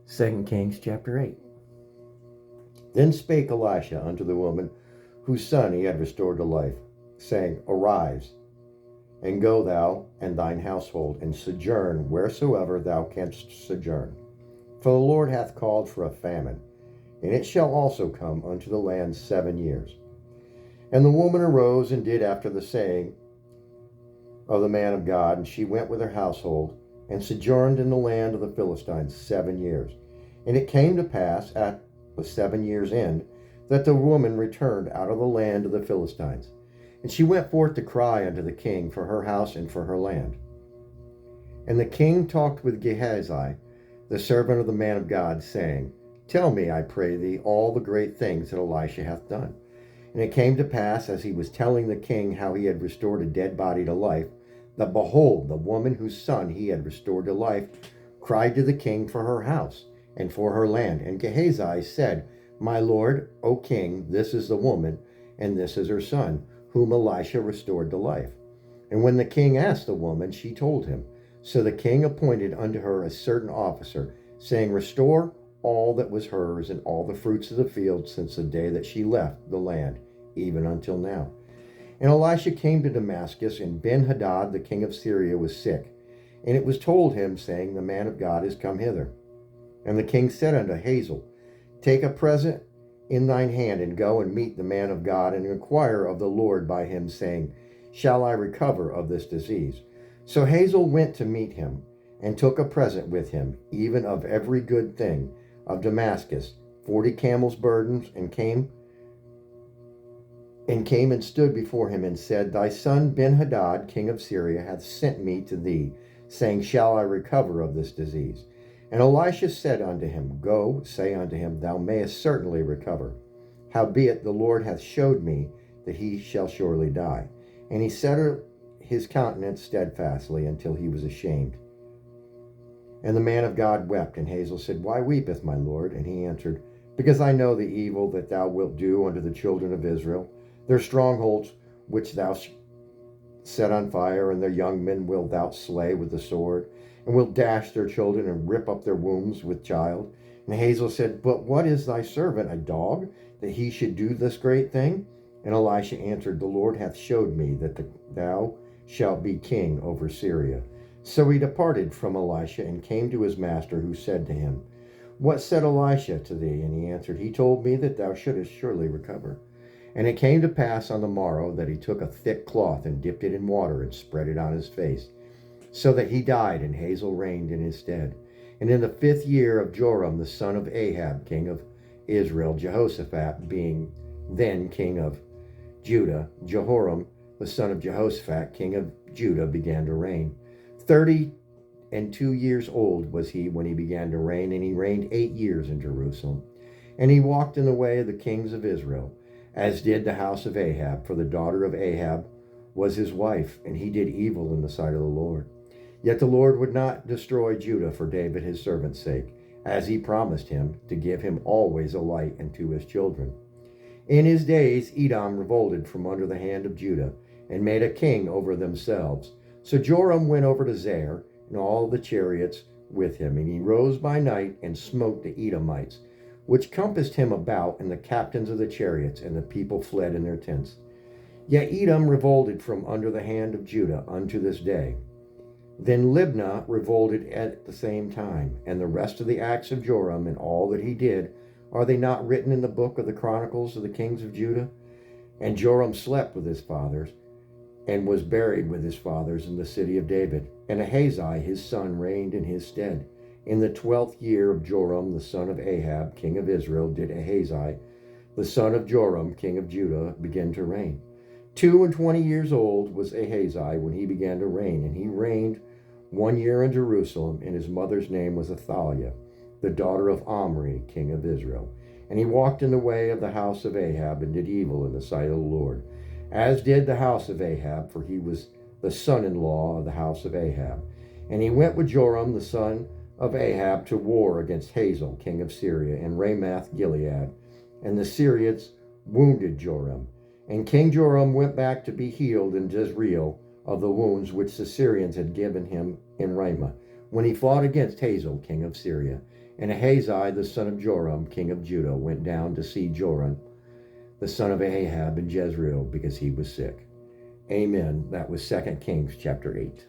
2 Kings chapter 8. Then spake Elisha unto the woman whose son he had restored to life, saying, Arise, and go thou and thine household, and sojourn wheresoever thou canst sojourn. For the Lord hath called for a famine, and it shall also come unto the land 7 years. And the woman arose and did after the saying of the man of God, and she went with her household, and sojourned in the land of the Philistines 7 years. And it came to pass at the 7 years' end, that the woman returned out of the land of the Philistines. And she went forth to cry unto the king for her house and for her land. And the king talked with Gehazi, the servant of the man of God, saying, Tell me, I pray thee, all the great things that Elisha hath done. And it came to pass, as he was telling the king how he had restored a dead body to life, that behold, the woman whose son he had restored to life cried to the king for her house and for her land. And Gehazi said, My lord, O king, this is the woman, and this is her son, whom Elisha restored to life. And when the king asked the woman, she told him. So the king appointed unto her a certain officer, saying, Restore all that was hers, and all the fruits of the field, since the day that she left the land, even until now. And Elisha came to Damascus, and Ben-Hadad the king of Syria was sick. And it was told him, saying, The man of God is come hither. And the king said unto Hazael, Take a present in thine hand, and go and meet the man of God, and inquire of the Lord by him, saying, Shall I recover of this disease? So Hazael went to meet him, and took a present with him, even of every good thing of Damascus, 40 camels' burdens, and came and stood before him, and said, Thy son Ben-Hadad, king of Syria, hath sent me to thee, saying, Shall I recover of this disease? And Elisha said unto him, Go, say unto him, Thou mayest certainly recover. Howbeit the Lord hath showed me that he shall surely die. And he set his countenance steadfastly until he was ashamed. And the man of God wept. And Hazael said, Why weepeth my Lord? And he answered, Because I know the evil that thou wilt do unto the children of Israel. Their strongholds which thou set on fire, and their young men wilt thou slay with the sword, and wilt dash their children, and rip up their wombs with child. And Hazael said, But what is thy servant, a dog, that he should do this great thing? And Elisha answered, The Lord hath showed me that thou shalt be king over Syria. So he departed from Elisha, and came to his master, who said to him, What said Elisha to thee? And he answered, He told me that thou shouldest surely recover. And it came to pass on the morrow that he took a thick cloth, and dipped it in water, and spread it on his face, so that he died, and Hazael reigned in his stead. And in the 5th year of Joram the son of Ahab, king of Israel, Jehoshaphat being then king of Judah, Jehoram the son of Jehoshaphat, king of Judah, began to reign. 32 years old was he when he began to reign, and he reigned 8 years in Jerusalem. And he walked in the way of the kings of Israel, as did the house of Ahab, for the daughter of Ahab was his wife, and he did evil in the sight of the Lord. Yet the Lord would not destroy Judah for David his servant's sake, as he promised him, to give him always a light and to his children. In his days Edom revolted from under the hand of Judah, and made a king over themselves. So Joram went over to Zair, and all the chariots with him, and he rose by night, and smote the Edomites, which compassed him about, and the captains of the chariots, and the people fled in their tents. Yet Edom revolted from under the hand of Judah unto this day. Then Libnah revolted at the same time. And the rest of the acts of Joram, and all that he did, are they not written in the book of the Chronicles of the kings of Judah? And Joram slept with his fathers, and was buried with his fathers in the city of David. And Ahazi his son reigned in his stead. In the 12th year of Joram the son of Ahab, king of Israel, did Ahazi the son of Joram, king of Judah, begin to reign. 22 years old was Ahazi when he began to reign, and he reigned 1 year in Jerusalem, and his mother's name was Athaliah, the daughter of Omri, king of Israel. And he walked in the way of the house of Ahab, and did evil in the sight of the Lord, as did the house of Ahab, for he was the son-in-law of the house of Ahab. And he went with Joram the son of Ahab to war against Hazael, king of Syria, in Ramoth Gilead. And the Syrians wounded Joram. And King Joram went back to be healed in Jezreel of the wounds which the Syrians had given him in Ramah, when he fought against Hazael, king of Syria. And Ahazi, the son of Joram, king of Judah, went down to see Joram, the son of Ahab, in Jezreel, because he was sick. Amen. That was 2 Kings chapter 8.